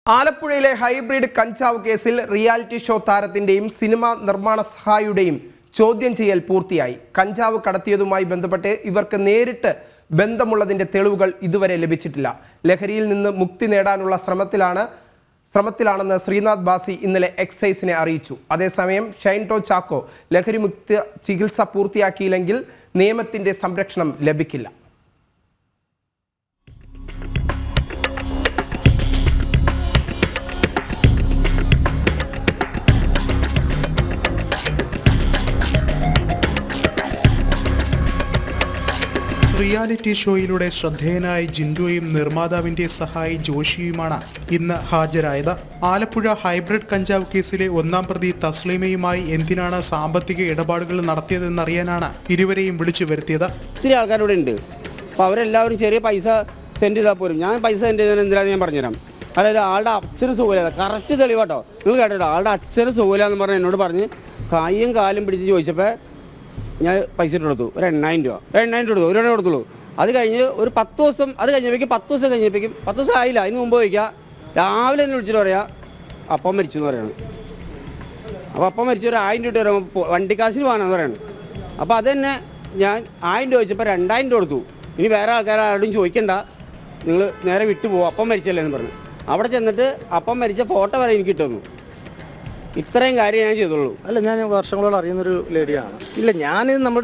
ആലപ്പുഴയിലെ ഹൈബ്രിഡ് കഞ്ചാവ് കേസിൽ റിയാലിറ്റി ഷോ താരത്തിന്റെയും സിനിമാ നിർമ്മാണ സഹായിയുടെയും ചോദ്യം ചെയ്യൽ പൂർത്തിയായി. കഞ്ചാവ് കടത്തിയതുമായി ബന്ധപ്പെട്ട് ഇവർക്ക് നേരിട്ട് ബന്ധമുള്ളതിന്റെ തെളിവുകൾ ഇതുവരെ ലഭിച്ചിട്ടില്ല. ലഹരിയിൽ നിന്ന് മുക്തി നേടാനുള്ള ശ്രമത്തിലാണെന്ന് ശ്രീനാഥ് ബാസി ഇന്നലെ എക്സൈസിനെ അറിയിച്ചു. അതേസമയം ഷൈൻടോ ചാക്കോ ലഹരിമുക്തി ചികിത്സ പൂർത്തിയാക്കിയില്ലെങ്കിൽ നിയമത്തിന്റെ സംരക്ഷണം ലഭിക്കില്ല. റിയാലിറ്റി ഷോയിലൂടെ ശ്രദ്ധേയനായ ജിൻഡോയും നിർമ്മാതാവിന്റെ സഹായി ജോഷിയുമാണ് ഇന്ന് ഹാജരായത്. ആലപ്പുഴ ഹൈബ്രിഡ് കഞ്ചാവ് കേസിലെ ഒന്നാം പ്രതി തസ്ലീമയുമായി എന്തിനാണ് സാമ്പത്തിക ഇടപാടുകൾ നടത്തിയതെന്നറിയാനാണ് ഇരുവരെയും വിളിച്ചു വരുത്തിയത്. ഒത്തിരി ആൾക്കാരിവിടെ ഉണ്ട്. അപ്പോൾ അവരെല്ലാവരും ചെറിയ പൈസ സെൻഡ് ചെയ്താൽ പോലും ഞാൻ പൈസ സെൻഡ് ചെയ്തതിന് എന്തിനാണെന്ന് ഞാൻ പറഞ്ഞുതരാം. അതായത് ആളുടെ അച്ഛന് സുഖമില്ല, കറക്റ്റ് തെളിവാട്ടോ. നിങ്ങൾ കേട്ടോ, ആളുടെ അച്ഛന് സുഖമില്ല എന്ന് പറഞ്ഞ് എന്നോട് പറഞ്ഞ് കൈയും കാലും പിടിച്ച് ചോദിച്ചപ്പോൾ ഞാൻ പൈസ ഇട്ട് കൊടുത്തു. ഒരു 8,000 രൂപ കൊടുത്തു, ഒരു കൊടുത്തുള്ളൂ. അത് കഴിഞ്ഞ് ഒരു 10 ദിവസം, അത് കഴിഞ്ഞപ്പോഴേക്കും 10 ദിവസം കഴിഞ്ഞപ്പോഴേക്കും 10 ദിവസം ആയില്ല, അതിന് മുമ്പ് ചോദിക്കുക രാവിലെ തന്നെ വിളിച്ചിട്ട് പറയാം അപ്പം മരിച്ചു എന്ന് പറയണം. അപ്പോൾ അപ്പം മരിച്ചു ഒരു 1000 രൂപ വരുമ്പോൾ വണ്ടിക്കാശിന് പോകാനാന്ന് പറയണം. അപ്പോൾ അത് തന്നെ ഞാൻ 1000 രൂപ ചോദിച്ചപ്പോൾ 2000 രൂപ കൊടുത്തു. ഇനി വേറെ ആൾക്കാരോടും ചോദിക്കണ്ട, നിങ്ങൾ നേരെ വിട്ടു പോകും, അപ്പം മരിച്ചല്ലേ എന്ന് പറഞ്ഞു. അവിടെ ചെന്നിട്ട് അപ്പം മരിച്ച ഫോട്ടോ വരെ എനിക്ക് കിട്ടുന്നു. ഇത്രയും കാര്യം ഞാൻ ചെയ്തുള്ളൂ. അല്ല, ഞാൻ വർഷങ്ങളോട് അറിയുന്നൊരു ലേഡിയാണ്. ഇല്ല, ഞാനിത് നമ്മൾ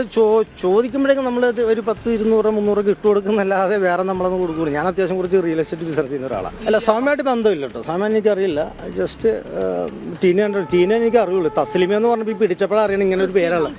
ചോദിക്കുമ്പോഴേക്കും നമ്മൾ ഒരു 10, 200, 300 ഇട്ട് കൊടുക്കുന്നല്ലാതെ വേറെ നമ്മളൊന്നും കൊടുക്കില്ല. ഞാൻ അത്യാവശ്യം കുറച്ച് റിയൽ എസ്റ്റേറ്റ് ബിസിനസ് ചെയ്യുന്ന ഒരാളാണ്. അല്ല, സൗമ്യമായിട്ട് ബന്ധമില്ല കേട്ടോ. സൗമ്യ എനിക്കറിയില്ല. ജസ്റ്റ് ടീന എനിക്ക് അറിയുള്ളൂ. തസ്ലിമ എന്ന് പറഞ്ഞപ്പോൾ പിടിച്ചപ്പോഴാണ് അറിയണം ഇങ്ങനെ ഒരു പേരാണ്.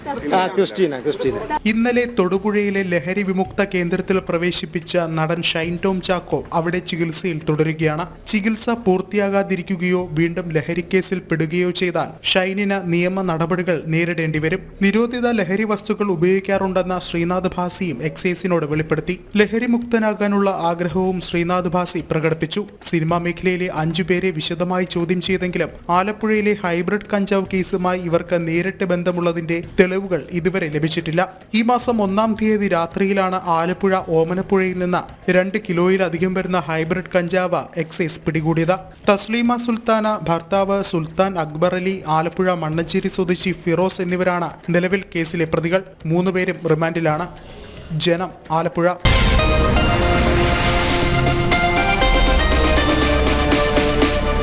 ക്രിസ്റ്റീന. ഇന്നലെ തൊടുപുഴയിലെ ലഹരി വിമുക്ത കേന്ദ്രത്തിൽ പ്രവേശിപ്പിച്ച നടൻ ഷൈൻടോ ചാക്കോ അവിടെ ചികിത്സയിൽ തുടരുകയാണ്. ചികിത്സ പൂർത്തിയാകാതിരിക്കുകയോ വീണ്ടും ലഹരി കേസിൽ പെടുകയോ ചെയ്താൽ ഷൈനിന് നിയമ നടപടികൾ നേരിടേണ്ടി വരും. നിരോധിത ലഹരി വസ്തുക്കൾ ഉപയോഗിക്കാറുണ്ടെന്ന ശ്രീനാഥ് ഭാസിയും എക്സൈസിനോട് വെളിപ്പെടുത്തി. ലഹരി മുക്തനാകാനുള്ള ആഗ്രഹവും ശ്രീനാഥ് ഭാസി പ്രകടിപ്പിച്ചു. സിനിമാ മേഖലയിലെ 5 പേരെ വിശദമായി ചോദ്യം ചെയ്തെങ്കിലും ആലപ്പുഴയിലെ ഹൈബ്രിഡ് കഞ്ചാവ് കേസുമായി ഇവർക്ക് നേരിട്ട് ബന്ധമുള്ളതിന്റെ തെളിവുകൾ ഇതുവരെ ലഭിച്ചിട്ടില്ല. ഈ മാസം 1-ാം തീയതി രാത്രിയിലാണ് ആലപ്പുഴ ഓമനപ്പുഴയിൽ നിന്ന് 2 കിലോയിലധികം വരുന്ന ഹൈബ്രിഡ് കഞ്ചാവ് എക്സൈസ് പിടികൂടിയത്. തസ്ലീമ സുൽത്താന, ഭർത്താവ് സുൽത്താൻ അക്ബർ അലി, ആലപ്പുഴ മണ്ണഞ്ചേരി സ്വദേശി ഫിറോസ് എന്നിവരാണ് നിലവിൽ കേസിലെ പ്രതികൾ. 3 പേരും റിമാൻഡിലാണ്. ജനം, ആലപ്പുഴ.